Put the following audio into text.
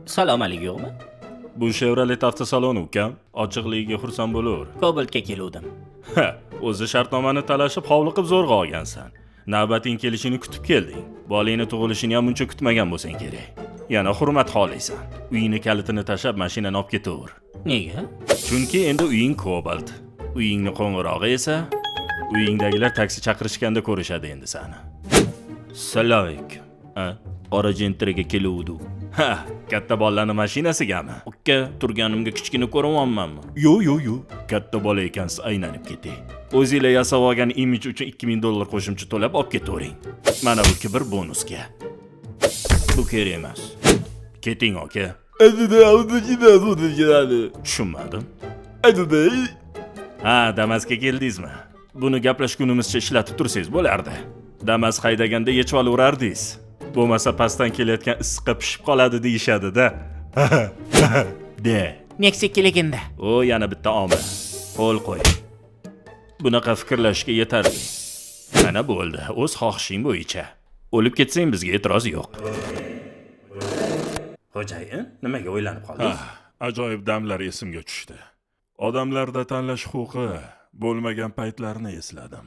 Salom-alik yo'qmi? Bu Chevrolet avtosaloni ukam. Ochiqligiga xursand bo'laver. Kobaltga keluvdim. Ha, o'zi shartnomani talashib hovliqib zo'rg'a olgansan. Navbating kelishini kutib kelding. Bolangni tug'ilishini ham uncha kutmagan bo'lsang kerak. Yana hurmat xohlaysan. Uyingni kalitini tashlab mashinani olib ketaver. Nega? Chunki endi uying Cobalt. Uyingni qo'ng'irog'i esa uyingdagilar taksi chaqirishganda ko'rishadi endi seni. Assalomu alaykum. Qora jentriga keluvdi. Ha, katta bolalarning mashinasigami? Uka, turganimga kichkina ko'ryapmanmi? Yo'q. Katta bola ekansiz, aylanib ketay. O'zingizlar yasab olgan imij uchun $2000 qo'shimcha to'lab olib ketavering. Mana bu kibir bonusga. Bu kerak emas. Keting aka. Tushunmadim. Ha, Damasga keldingizmi? Buni gaplashgunimizcha ishlatib tursangiz bo'lardi. Damas haydaganda yechib olaverardingiz. Bo'lmasa pastdan kelayotgan issiqqa pishib qoladi deyishadi-da. De. Meksikaliganda. O, yana bitta omil. Qo'l qo'y. Bunaqa fikrlashga yetarli. Mana bo'ldi. O'z xohishing bo'yicha. O'lib ketsang bizga e'tiroz yo'q. Xo'jayin, nimaga o'ylanib qoldingiz? Ajoyib damlar esimga tushdi. Odamlarda tanlash huquqi bo'lmagan paytlarni esladim.